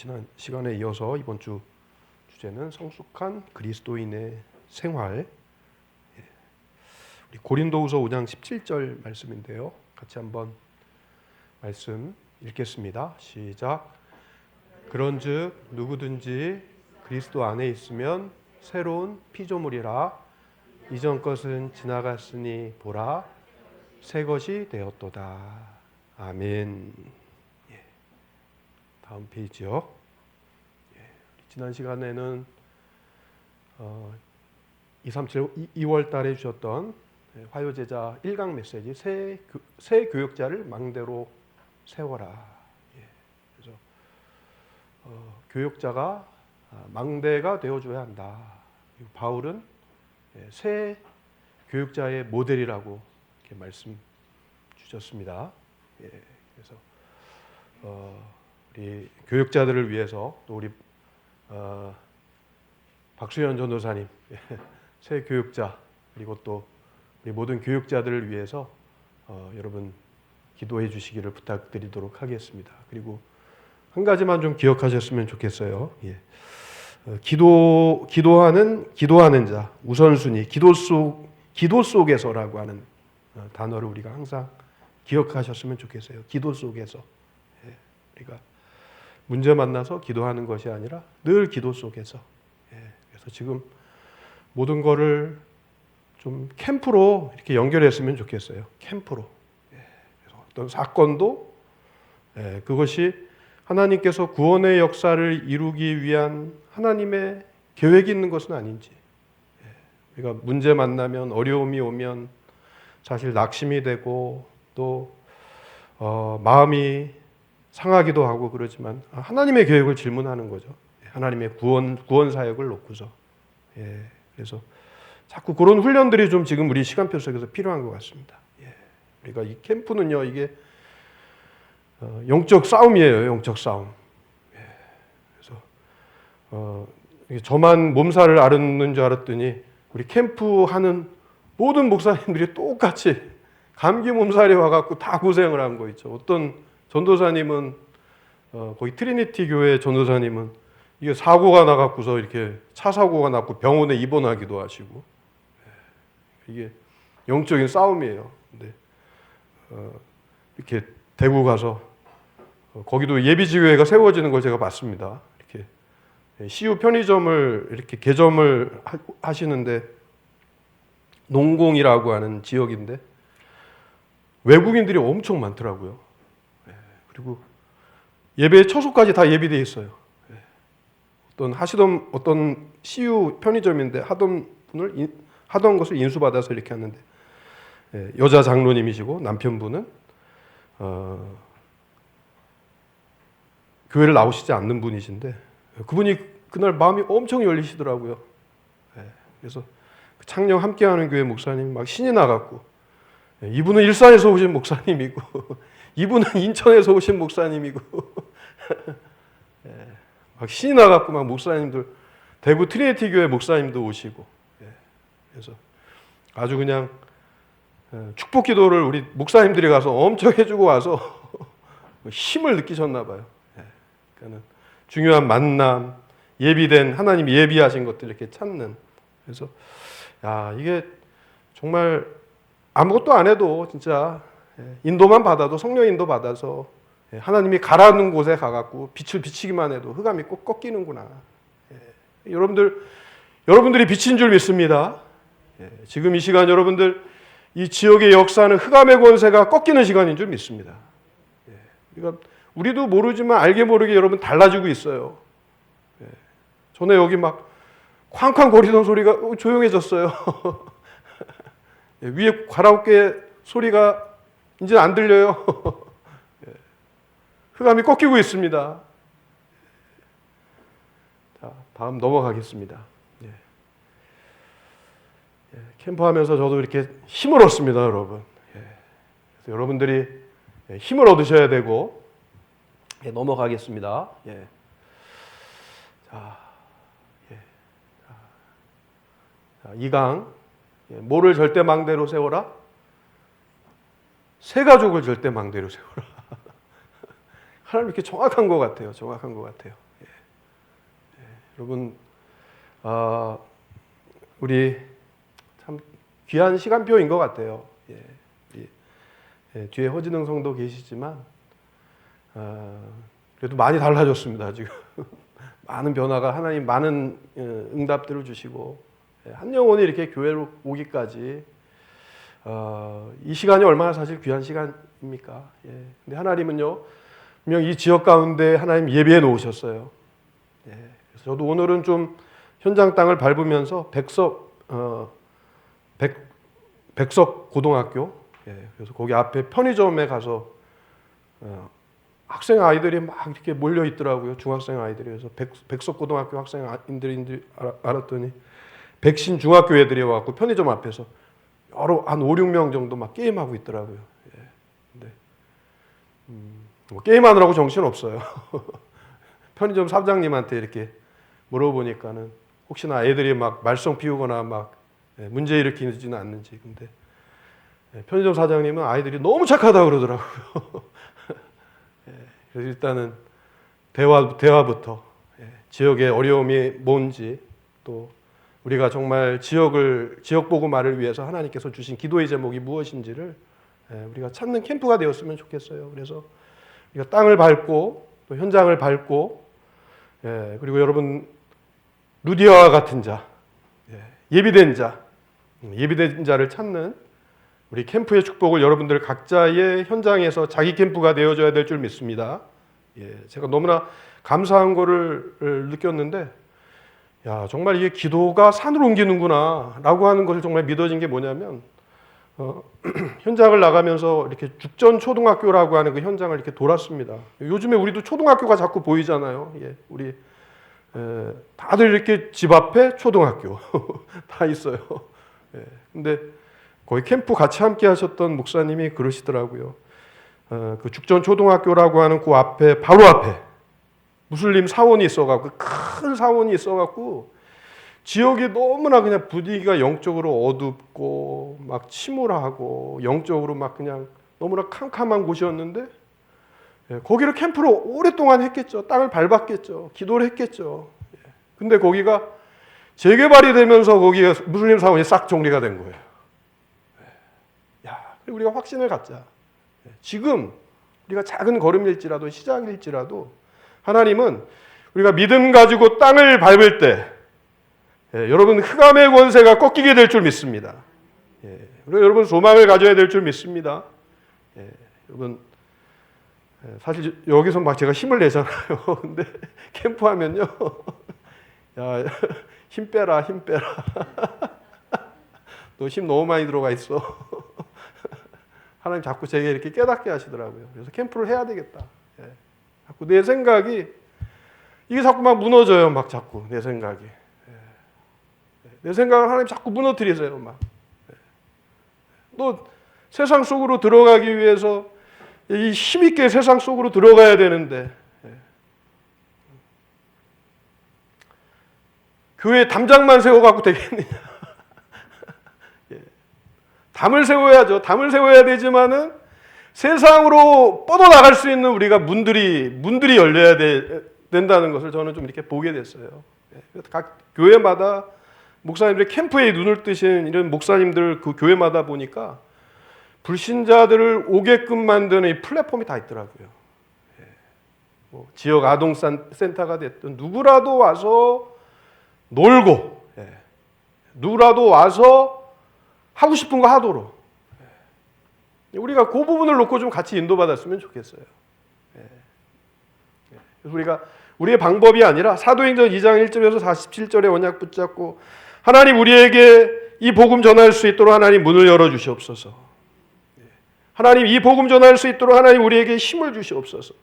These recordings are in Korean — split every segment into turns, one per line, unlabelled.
지난 시간에 이어서 이번 주 주제는 성숙한 그리스도인의 생활. 우리 고린도후서 5장 17절 말씀인데요. 같이 한번 말씀 읽겠습니다. 시작. 그런즉 누구든지 그리스도 안에 있으면 새로운 피조물이라. 이전 것은 지나갔으니 보라 새 것이 되었도다. 아멘. 다음 페이지요. 지난 시간에는 237 2월 달에 주셨던 화요제자 1강 메시지 새 교역자를 망대로 세워라. 그래서 교역자가 망대가 되어줘야 한다. 바울은 새 교역자의 모델이라고 이렇게 말씀 주셨습니다. 그래서 우리 교역자들을 위해서 또 우리 박수현 전도사님 새 교역자 그리고 또 우리 모든 교역자들을 위해서 여러분 기도해 주시기를 부탁드리도록 하겠습니다. 그리고 한 가지만 좀 기억하셨으면 좋겠어요. 기도하는 자 우선순위 기도 속에서라고 하는 단어를 우리가 항상 기억하셨으면 좋겠어요. 기도 속에서 우리가 문제 만나서 기도하는 것이 아니라 늘 기도 속에서. 그래서 지금 모든 거를 좀 캠프로 이렇게 연결했으면 좋겠어요. 캠프로. 그래서 어떤 사건도 그것이 하나님께서 구원의 역사를 이루기 위한 하나님의 계획이 있는 것은 아닌지. 우리가 문제 만나면 어려움이 오면 사실 낙심이 되고 또 마음이 상하기도 하고 그러지만 하나님의 계획을 질문하는 거죠. 하나님의 구원 사역을 놓고서. 그래서 자꾸 그런 훈련들이 좀 지금 우리 시간표 속에서 필요한 것 같습니다. 우리가 이 캠프는요, 이게 영적 싸움이에요. 영적 싸움. 그래서 저만 몸살을 앓는 줄 알았더니 우리 캠프 하는 모든 목사님들이 똑같이 감기 몸살이 와갖고 다 고생을 한 거 있죠. 어떤 전도사님은 거기 트리니티 교회 전도사님은 이게 사고가 나갖고서 이렇게 차 사고가 났고 병원에 입원하기도 하시고. 이게 영적인 싸움이에요. 근데 이렇게 대구 가서 거기도 예비지교회가 세워지는 걸 제가 봤습니다. 이렇게 CU 편의점을 이렇게 개점을 하시는데 농공이라고 하는 지역인데 외국인들이 엄청 많더라고요. 그리고 예배 처소까지 다 예비되어 있어요. 어떤 CU 편의점인데 하던 것을 인수받아서 이렇게 하는데 여자 장로님이시고 남편분은 교회를 나오시지 않는 분이신데 그분이 그날 마음이 엄청 열리시더라고요. 그래서 창녕 함께하는 교회 목사님 막 신이 나갖고 이분은 일산에서 오신 목사님이고 이분은 인천에서 오신 목사님이고 막 신이 나갖고 막 목사님들 대구 트리니티 교회 목사님도 오시고 그래서 아주 그냥 축복 기도를 우리 목사님들이 가서 엄청 해주고 와서 힘을 느끼셨나 봐요. 그러니까는 중요한 만남, 예비된 하나님이 예비하신 것들 이렇게 찾는. 그래서 야 이게 정말 아무것도 안 해도 진짜 인도만 받아도 성령 인도 받아서 하나님이 가라는 곳에 가갖고 빛을 비치기만 해도 흑암이 꼭 꺾이는구나. 여러분들이 빛인 줄 믿습니다. 지금 이 시간 여러분들 이 지역의 역사는 흑암의 권세가 꺾이는 시간인 줄 믿습니다. 그러니까 우리도 모르지만 알게 모르게 여러분 달라지고 있어요. 전에 여기 막 쾅쾅 거리던 소리가 조용해졌어요. 위에 가라오케 소리가 이제 안 들려요. 흑암이 꺾이고 있습니다. 자, 다음 넘어가겠습니다. 캠프하면서 저도 이렇게 힘을 얻습니다, 여러분. 그래서 여러분들이 힘을 얻으셔야 되고 넘어가겠습니다. 자, 2강 뭐를 절대 망대로 세워라? 새 가족을 절대 망대로 세워라. 하나님 이렇게 정확한 것 같아요. 정확한 것 같아요. 여러분, 우리 참 귀한 시간표인 것 같아요. 뒤에 허진흥 성도 계시지만 그래도 많이 달라졌습니다. 지금 많은 변화가 하나님 많은 응답들을 주시고 한 영혼이 이렇게 교회로 오기까지 이 시간이 얼마나 사실 귀한 시간입니까? 근데 하나님은요 분명 이 지역 가운데 하나님 예비해 놓으셨어요. 그래서 저도 오늘은 좀 현장 땅을 밟으면서 백석 고등학교, 그래서 거기 앞에 편의점에 가서 학생 아이들이 막 이렇게 몰려 있더라고요. 중학생 아이들이. 그래서 백석 고등학교 학생인들인 알았더니 백신 중학교 애들이 와갖고 편의점 앞에서 한 5, 6명 정도 막 게임하고 있더라고요. 근데 게임하느라고 정신 없어요. 편의점 사장님한테 이렇게 물어보니까는 혹시나 애들이 막 말썽 피우거나 막 문제 일으키지는 않는지. 근데 편의점 사장님은 아이들이 너무 착하다고 그러더라고요. 그래서 일단은 대화부터 지역의 어려움이 뭔지, 또 우리가 정말 지역 복음화를 위해서 하나님께서 주신 기도의 제목이 무엇인지를 우리가 찾는 캠프가 되었으면 좋겠어요. 그래서 우리가 땅을 밟고 또 현장을 밟고, 그리고 여러분 루디아와 같은 자, 예비된 자를 찾는 우리 캠프의 축복을 여러분들 각자의 현장에서 자기 캠프가 되어줘야 될 줄 믿습니다. 제가 너무나 감사한 거를 느꼈는데, 야, 정말 이게 기도가 산을 옮기는구나 라고 하는 것을 정말 믿어진 게 뭐냐면, 현장을 나가면서 이렇게 죽전 초등학교라고 하는 그 현장을 이렇게 돌았습니다. 요즘에 우리도 초등학교가 자꾸 보이잖아요. 우리 다들 이렇게 집 앞에 초등학교 다 있어요. 근데 거기 캠프 같이 함께 하셨던 목사님이 그러시더라고요. 그 죽전 초등학교라고 하는 그 앞에, 바로 앞에 무슬림 사원이 있어갖고, 큰 사원이 있어갖고 지역이 너무나 그냥 분위기가 영적으로 어둡고 막 침울하고 영적으로 막 그냥 너무나 캄캄한 곳이었는데, 거기를 캠프로 오랫동안 했겠죠. 땅을 밟았겠죠. 기도를 했겠죠. 근데 거기가 재개발이 되면서 거기에 무슬림 사원이 싹 정리가 된 거예요. 야, 우리가 확신을 갖자. 지금 우리가 작은 걸음일지라도, 시작일지라도 하나님은 우리가 믿음 가지고 땅을 밟을 때 여러분 흑암의 권세가 꺾이게 될 줄 믿습니다. 그리고 여러분 소망을 가져야 될 줄 믿습니다. 여러분 사실 여기서 막 제가 힘을 내잖아요. 근데 캠프 하면요, 야, 힘 빼라. 너 힘 너무 많이 들어가 있어. 하나님 자꾸 제게 이렇게 깨닫게 하시더라고요. 그래서 캠프를 해야 되겠다. 자꾸 내 생각이 이게 자꾸 막 무너져요. 막 자꾸 내 생각이. 내 생각을 하나님 자꾸 무너뜨리세요. 막. 너 세상 속으로 들어가기 위해서 이 힘있게 세상 속으로 들어가야 되는데, 교회 담장만 세워갖고 되겠느냐. 담을 세워야죠. 담을 세워야 되지만은 세상으로 뻗어나갈 수 있는 우리가 문들이 열려야 된다는 것을 저는 좀 이렇게 보게 됐어요. 각 교회마다 목사님들이 캠프에 눈을 뜨신 이런 목사님들 그 교회마다 보니까 불신자들을 오게끔 만드는 이 플랫폼이 다 있더라고요. 뭐 지역 아동센터가 됐든 누구라도 와서 놀고, 누구라도 와서 하고 싶은 거 하도록, 우리가 그 부분을 놓고 좀 같이 인도받았으면 좋겠어요. 그래서 우리의 방법이 아니라 사도행전 2장 1절에서 47절의 언약 붙잡고 하나님 우리에게 이 복음 전할 수 있도록 하나님 문을 열어주시옵소서. 하나님 이 복음 전할 수 있도록 하나님 우리에게 힘을 주시옵소서.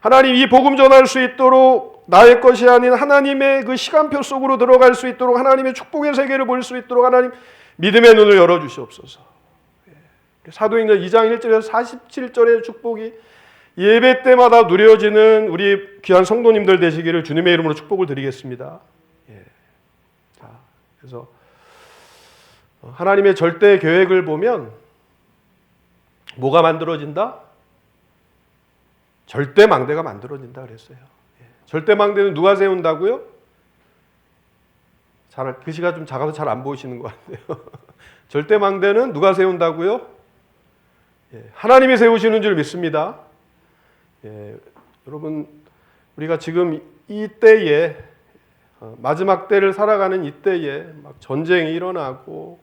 하나님 이 복음 전할 수 있도록 나의 것이 아닌 하나님의 그 시간표 속으로 들어갈 수 있도록, 하나님의 축복의 세계를 볼 수 있도록 하나님 믿음의 눈을 열어주시옵소서. 사도행전 2장 1절에서 47절의 축복이 예배 때마다 누려지는 우리 귀한 성도님들 되시기를 주님의 이름으로 축복을 드리겠습니다. 자, 그래서 하나님의 절대 계획을 보면 뭐가 만들어진다? 절대 망대가 만들어진다 그랬어요. 절대망대는 누가 세운다고요? 글씨가 좀 작아서 잘 안 보이시는 것 같네요. 절대망대는 누가 세운다고요? 하나님이 세우시는 줄 믿습니다. 여러분, 우리가 지금 이 때에 마지막 때를 살아가는 이 때에 막 전쟁이 일어나고,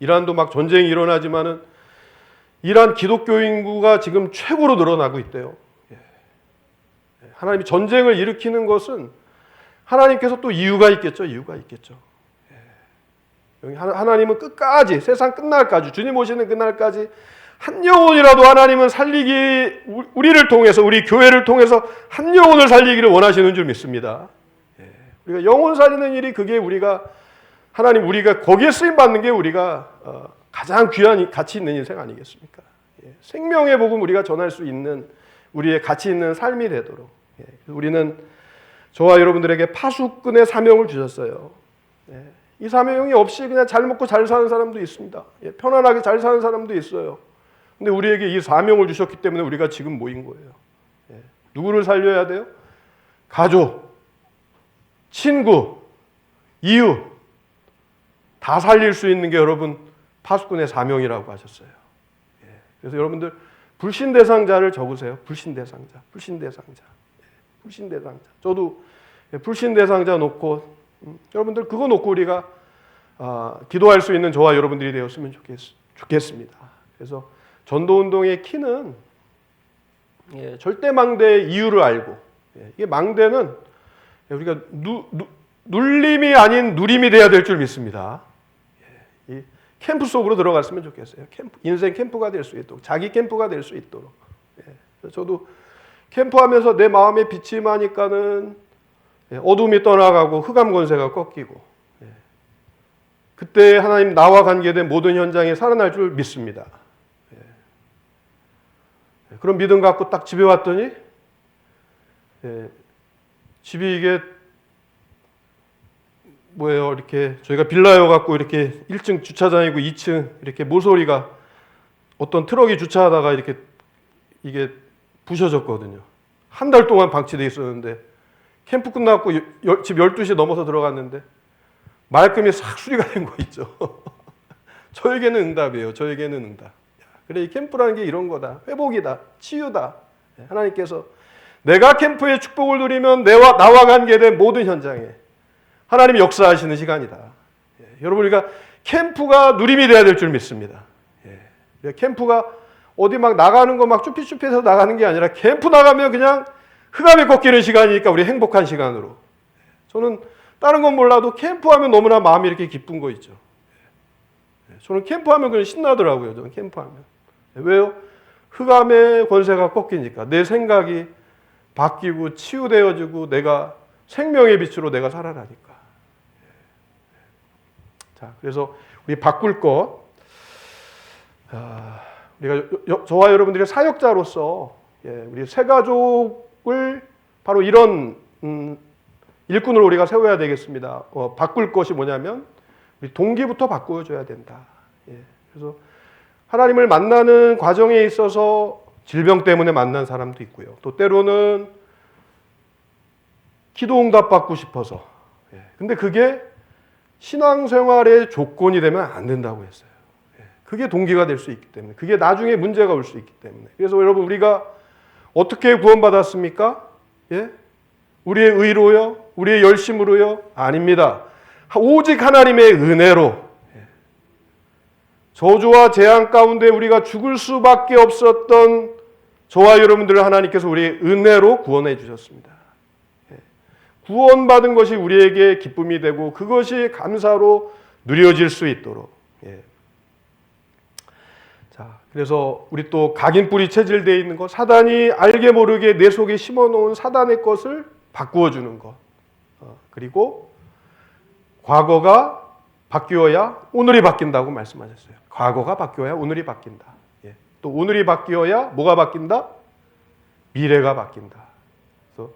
이란도 막 전쟁이 일어나지만은 이란 기독교 인구가 지금 최고로 늘어나고 있대요. 하나님이 전쟁을 일으키는 것은 하나님께서 또 이유가 있겠죠. 하나님은 끝까지, 세상 끝날까지, 주님 오시는 그날까지 한 영혼이라도 하나님은 살리기, 우리를 통해서, 우리 교회를 통해서 한 영혼을 살리기를 원하시는 줄 믿습니다. 우리가 영혼 살리는 일이 그게 우리가 거기에 쓰임 받는 게 우리가 가장 귀한 가치 있는 인생 아니겠습니까? 생명의 복음 우리가 전할 수 있는 우리의 가치 있는 삶이 되도록 우리는 저와 여러분들에게 파수꾼의 사명을 주셨어요. 이 사명이 없이 그냥 잘 먹고 잘 사는 사람도 있습니다. 편안하게 잘 사는 사람도 있어요. 근데 우리에게 이 사명을 주셨기 때문에 우리가 지금 모인 거예요. 누구를 살려야 돼요? 가족, 친구, 이웃 다 살릴 수 있는 게 여러분 파수꾼의 사명이라고 하셨어요. 그래서 여러분들 불신 대상자를 적으세요. 불신 대상자. 저도 불신 대상자 놓고 여러분들 그거 놓고 우리가 기도할 수 있는 저와 여러분들이 되었으면 좋겠습니다. 그래서 전도운동의 키는 절대망대의 이유를 알고 이게 망대는 우리가 눌림이 아닌 누림이 돼야 될 줄 믿습니다. 이 캠프 속으로 들어갔으면 좋겠어요. 인생 캠프가 될 수 있도록, 자기 캠프가 될 수 있도록. 저도 캠프하면서 내 마음에 빛이 임하니까는 어둠이 떠나가고 흑암 권세가 꺾이고 그때 하나님 나와 관계된 모든 현장에 살아날 줄 믿습니다. 그런 믿음 갖고 딱 집에 왔더니 집이 이게 뭐예요? 이렇게 저희가 빌라여 갖고 이렇게 1층 주차장이고 2층 이렇게 모서리가 어떤 트럭이 주차하다가 이렇게 이게 부셔졌거든요. 한 달 동안 방치돼 있었는데 캠프 끝나고 집 12시 넘어서 들어갔는데 말끔히 싹 수리가 된 거 있죠. 저에게는 응답이에요. 저에게는 응답. 그래, 이 캠프라는 게 이런 거다. 회복이다. 치유다. 하나님께서 내가 캠프의 축복을 누리면 나와 관계된 모든 현장에 하나님이 역사하시는 시간이다. 여러분, 우리가 캠프가 누림이 돼야 될 줄 믿습니다. 캠프가 어디 막 나가는 거 막 쭈피쭈피해서 나가는 게 아니라 캠프 나가면 그냥 흑암이 꺾이는 시간이니까 우리 행복한 시간으로. 저는 다른 건 몰라도 캠프하면 너무나 마음이 이렇게 기쁜 거 있죠. 저는 캠프하면 그냥 신나더라고요. 저는 캠프하면. 왜요? 흑암의 권세가 꺾이니까 내 생각이 바뀌고 치유되어지고 내가 생명의 빛으로 내가 살아나니까. 자, 그래서 우리 바꿀 것, 우리가 저와 여러분들의 사역자로서 우리 새 가족을 바로 이런 일꾼을 우리가 세워야 되겠습니다. 바꿀 것이 뭐냐면 우리 동기부터 바꾸어줘야 된다. 그래서 하나님을 만나는 과정에 있어서 질병 때문에 만난 사람도 있고요. 또 때로는 기도 응답 받고 싶어서. 근데 그게 신앙생활의 조건이 되면 안 된다고 했어요. 그게 동기가 될 수 있기 때문에, 그게 나중에 문제가 올 수 있기 때문에. 그래서 여러분, 우리가 어떻게 구원받았습니까? 우리의 의로요? 우리의 열심으로요? 아닙니다. 오직 하나님의 은혜로. 저주와 재앙 가운데 우리가 죽을 수밖에 없었던 저와 여러분들을 하나님께서 우리의 은혜로 구원해 주셨습니다. 구원받은 것이 우리에게 기쁨이 되고 그것이 감사로 누려질 수 있도록. 자, 그래서 우리 또 각인뿌리 체질되어 있는 것, 사단이 알게 모르게 내 속에 심어놓은 사단의 것을 바꾸어 주는 것. 그리고 과거가 바뀌어야 오늘이 바뀐다고 말씀하셨어요. 과거가 바뀌어야 오늘이 바뀐다. 또 오늘이 바뀌어야 뭐가 바뀐다? 미래가 바뀐다. 그래서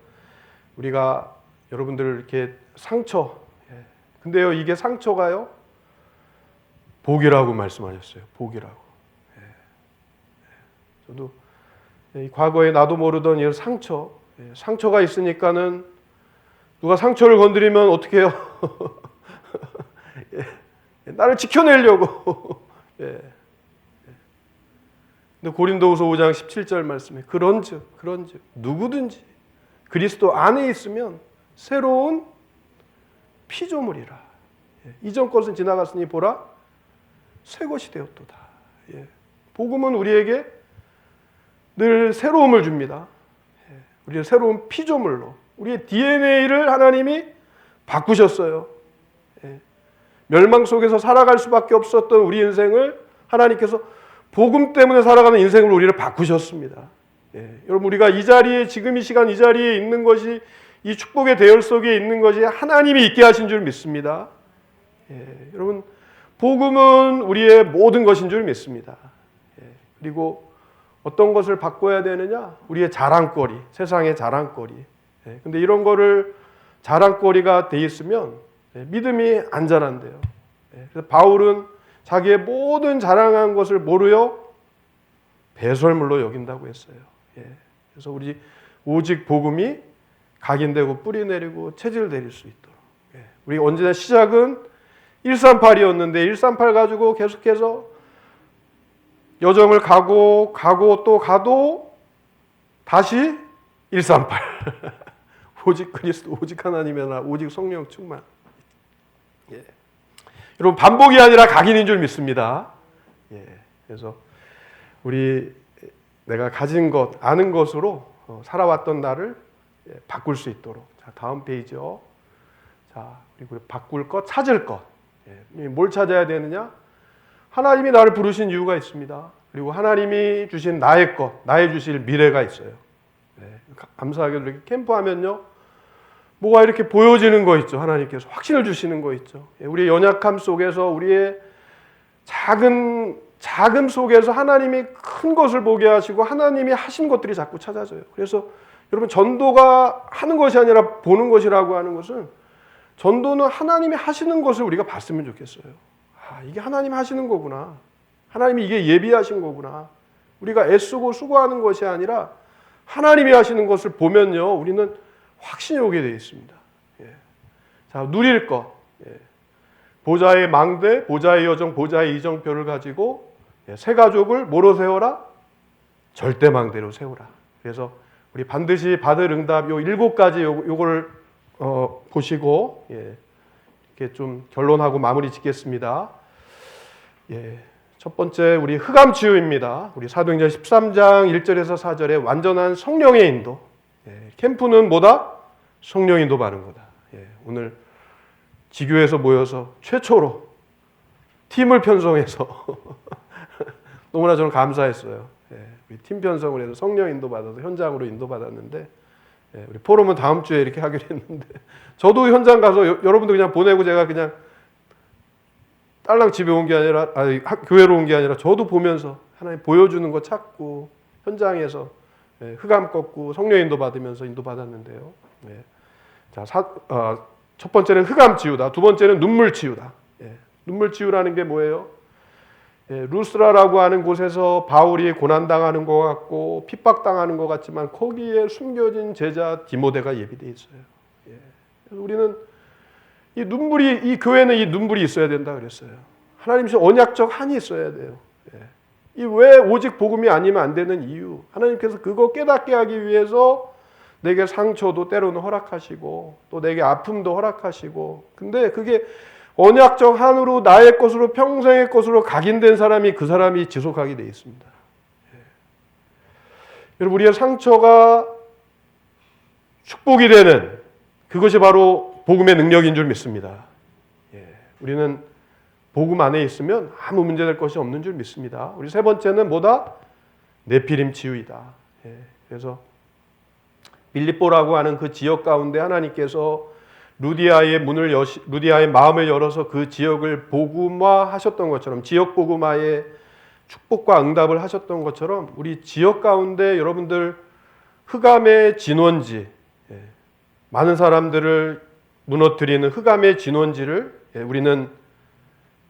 우리가 여러분들 이렇게 상처, 근데요, 이게 상처가요, 복이라고 말씀하셨어요. 복이라고. 저도 이 과거에 나도 모르던 이 상처, 상처가 있으니까는 누가 상처를 건드리면 어떻게 해요? 나를 지켜내려고. 근데 고린도후서 5장 17절 말씀에 그런즉 누구든지 그리스도 안에 있으면 새로운 피조물이라. 이전 것은 지나갔으니 보라 새 것이 되었도다. 복음은 우리에게 늘 새로움을 줍니다. 우리의 새로운 피조물로 우리의 DNA를 하나님이 바꾸셨어요. 멸망 속에서 살아갈 수밖에 없었던 우리 인생을 하나님께서 복음 때문에 살아가는 인생으로 우리를 바꾸셨습니다. 여러분 우리가 이 자리에 지금 이 시간 이 자리에 있는 것이 이 축복의 대열 속에 있는 것이 하나님이 있게 하신 줄 믿습니다. 여러분 복음은 우리의 모든 것인 줄 믿습니다. 그리고 어떤 것을 바꿔야 되느냐? 우리의 자랑거리, 세상의 자랑거리. 근데 이런 거를 자랑거리가 돼 있으면 믿음이 안 자란대요. 그래서 바울은 자기의 모든 자랑한 것을 뭐로요? 배설물로 여긴다고 했어요. 그래서 우리 오직 복음이 각인되고 뿌리 내리고 체질 내릴 수 있도록. 우리 언제나 시작은 138이었는데 138 가지고 계속해서 여정을 가고 또 가도 다시 138. 오직 그리스도, 오직 하나님의 나라, 오직 성령 충만. 여러분 반복이 아니라 각인인 줄 믿습니다. 그래서 우리 내가 가진 것, 아는 것으로 살아왔던 나를 바꿀 수 있도록. 자, 다음 페이지요. 자, 그리고 바꿀 것, 찾을 것. 뭘 찾아야 되느냐? 하나님이 나를 부르신 이유가 있습니다. 그리고 하나님이 주신 나의 것, 나의 주실 미래가 있어요. 감사하게도 이렇게 캠프하면요, 뭐가 이렇게 보여지는 거 있죠. 하나님께서 확신을 주시는 거 있죠. 우리의 연약함 속에서 우리의 작음 속에서 하나님이 큰 것을 보게 하시고 하나님이 하신 것들이 자꾸 찾아져요. 그래서 여러분 전도가 하는 것이 아니라 보는 것이라고 하는 것은 전도는 하나님이 하시는 것을 우리가 봤으면 좋겠어요. 아, 이게 하나님 하시는 거구나. 하나님이 이게 예비하신 거구나. 우리가 애쓰고 수고하는 것이 아니라 하나님이 하시는 것을 보면요, 우리는 확신이 오게 되어 있습니다. 자, 누릴 것. 보좌의 망대, 보좌의 여정, 보좌의 이정표를 가지고 새 가족을 뭐로 세워라? 절대 망대로 세우라. 그래서 우리 반드시 받을 응답 요 7가지 요걸 보시고 이렇게 좀 결론하고 마무리 짓겠습니다. 첫 번째 우리 흑암 치유입니다. 우리 사도행전 13장 1절에서 4절에 완전한 성령의 인도. 캠프는 뭐다? 성령 인도 받는 거다. 오늘 지교에서 모여서 최초로 팀을 편성해서 너무나 저는 감사했어요. 우리 팀 편성을 해서 성령 인도 받아서 현장으로 인도 받았는데 우리 포럼은 다음 주에 이렇게 하기로 했는데 저도 현장 가서 여러분들 그냥 보내고 제가 그냥 딸랑 집에 온 게 아니라 교회로 온 게 아니라 저도 보면서 하나님 보여주는 거 찾고 현장에서 흑암 꺾고 성령 인도 받으면서 인도 받았는데요. 자, 첫 번째는 흑암 치유다. 두 번째는 눈물 치유다. 눈물 치유라는 게 뭐예요? 루스라라고 하는 곳에서 바울이 고난당하는 것 같고 핍박당하는 것 같지만 거기에 숨겨진 제자 디모데가 예비되어 있어요. 그래서 우리는 이 교회는 이 눈물이 있어야 된다 그랬어요. 하나님이 언약적 한이 있어야 돼요. 이 왜 오직 복음이 아니면 안 되는 이유. 하나님께서 그거 깨닫게 하기 위해서 내게 상처도 때로는 허락하시고 또 내게 아픔도 허락하시고 근데 그게 언약적 한으로 나의 것으로 평생의 것으로 각인된 사람이 그 사람이 지속하게 되어 있습니다. 여러분 우리의 상처가 축복이 되는 그것이 바로 복음의 능력인 줄 믿습니다. 우리는 복음 안에 있으면 아무 문제될 것이 없는 줄 믿습니다. 우리 세 번째는 뭐다? 네피림 치유이다. 그래서 빌립보라고 하는 그 지역 가운데 하나님께서 루디아의 루디아의 마음을 열어서 그 지역을 복음화하셨던 것처럼 지역 복음화의 축복과 응답을 하셨던 것처럼 우리 지역 가운데 여러분들 흑암의 진원지 많은 사람들을 무너뜨리는 흑암의 진원지를 우리는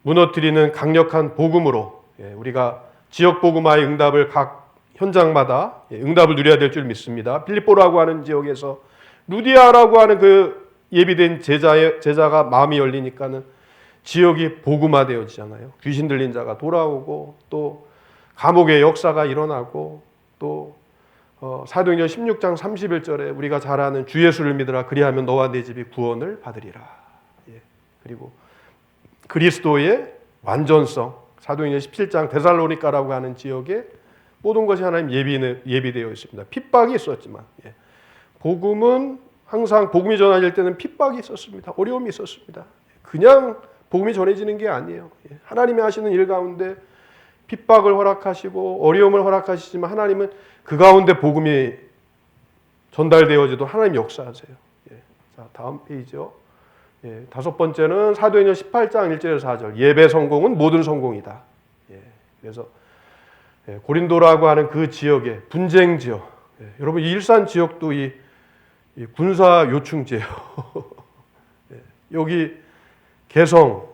무너뜨리는 강력한 복음으로 우리가 지역 복음화의 응답을 각 현장마다 응답을 누려야 될 줄 믿습니다. 빌립보라고 하는 지역에서 루디아라고 하는 그 예비된 제자가 마음이 열리니까는 지역이 복음화되어지잖아요. 귀신 들린 자가 돌아오고 또 감옥의 역사가 일어나고 또 사도행전 16장 31절에 우리가 잘 아는 주 예수를 믿으라 그리하면 너와 내 집이 구원을 받으리라. 그리고 그리스도의 완전성 사도행전 17장 데살로니가라고 하는 지역에 모든 것이 하나님 예비되어 있습니다. 핍박이 있었지만 복음은 항상 복음이 전해질 때는 핍박이 있었습니다. 어려움이 있었습니다. 그냥 복음이 전해지는 게 아니에요. 하나님이 하시는 일 가운데 핍박을 허락하시고 어려움을 허락하시지만 하나님은 그 가운데 복음이 전달되어지도 하나님 역사하세요. 자, 다음 페이지요. 다섯 번째는 사도행전 18장 1절에서 4절 예배 성공은 모든 성공이다. 그래서 고린도라고 하는 그 지역의 분쟁 지역 여러분 이 일산 지역도 이 군사 요충지예요. 여기 개성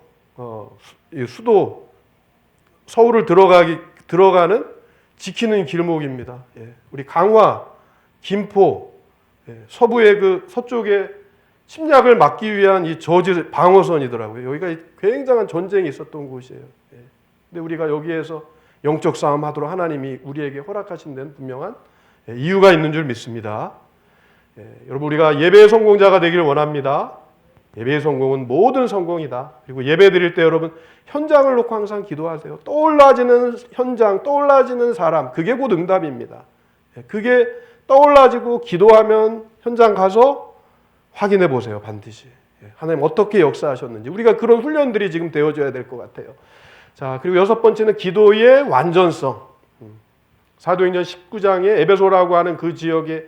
수도 서울을 들어가는 지키는 길목입니다. 우리 강화, 김포 서부의 그 서쪽에 침략을 막기 위한 이 저지 방어선이더라고요. 여기가 굉장한 전쟁이 있었던 곳이에요. 근데 우리가 여기에서 영적 싸움 하도록 하나님이 우리에게 허락하신 데는 분명한 이유가 있는 줄 믿습니다. 여러분 우리가 예배의 성공자가 되기를 원합니다. 예배의 성공은 모든 성공이다. 그리고 예배 드릴 때 여러분 현장을 놓고 항상 기도하세요. 떠올라지는 현장, 떠올라지는 사람 그게 곧 응답입니다. 그게 떠올라지고 기도하면 현장 가서 확인해 보세요. 반드시. 하나님 어떻게 역사하셨는지 우리가 그런 훈련들이 지금 되어져야 될 것 같아요. 자, 그리고 여섯 번째는 기도의 완전성. 사도행전 19장에 에베소라고 하는 그 지역에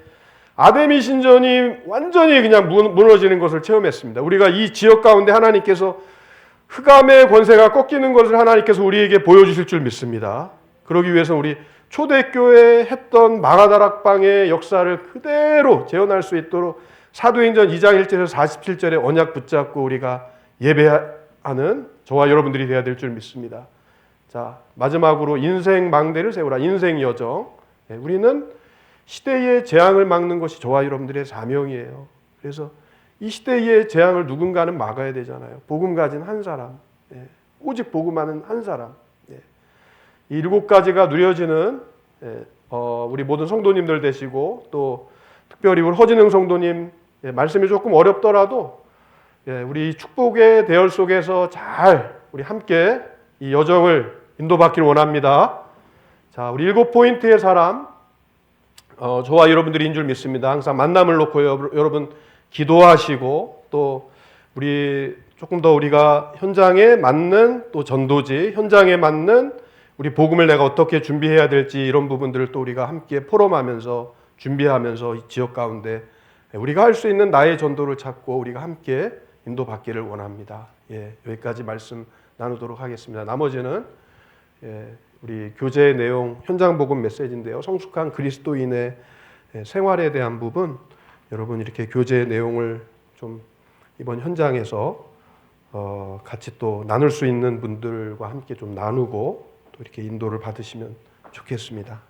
아데미 신전이 완전히 그냥 무너지는 것을 체험했습니다. 우리가 이 지역 가운데 하나님께서 흑암의 권세가 꺾이는 것을 하나님께서 우리에게 보여주실 줄 믿습니다. 그러기 위해서 우리 초대교회 했던 마가다락방의 역사를 그대로 재현할 수 있도록 사도행전 2장 1절에서 47절에 언약 붙잡고 우리가 예배하는 저와 여러분들이 되어야 될 줄 믿습니다. 자, 마지막으로 인생 망대를 세우라. 인생 여정. 우리는 시대의 재앙을 막는 것이 저와 여러분들의 사명이에요. 그래서 이 시대의 재앙을 누군가는 막아야 되잖아요. 복음 가진 한 사람, 오직 복음하는 한 사람. 이 7가지가 누려지는 우리 모든 성도님들 되시고 또 특별히 우리 허진영 성도님 말씀이 조금 어렵더라도 우리 축복의 대열 속에서 잘 우리 함께 이 여정을 인도받기를 원합니다. 자, 우리 7포인트의 사람 저와 여러분들인 줄 믿습니다. 항상 만남을 놓고 여러분 기도하시고 또 우리 조금 더 우리가 현장에 맞는 또 전도지, 현장에 맞는 우리 복음을 내가 어떻게 준비해야 될지 이런 부분들을 또 우리가 함께 포럼하면서 준비하면서 이 지역 가운데 우리가 할 수 있는 나의 전도를 찾고 우리가 함께 인도받기를 원합니다. 여기까지 말씀 나누도록 하겠습니다. 나머지는 우리 교제의 내용 현장 복음 메시지인데요. 성숙한 그리스도인의 생활에 대한 부분 여러분 이렇게 교제의 내용을 좀 이번 현장에서 같이 또 나눌 수 있는 분들과 함께 좀 나누고 또 이렇게 인도를 받으시면 좋겠습니다.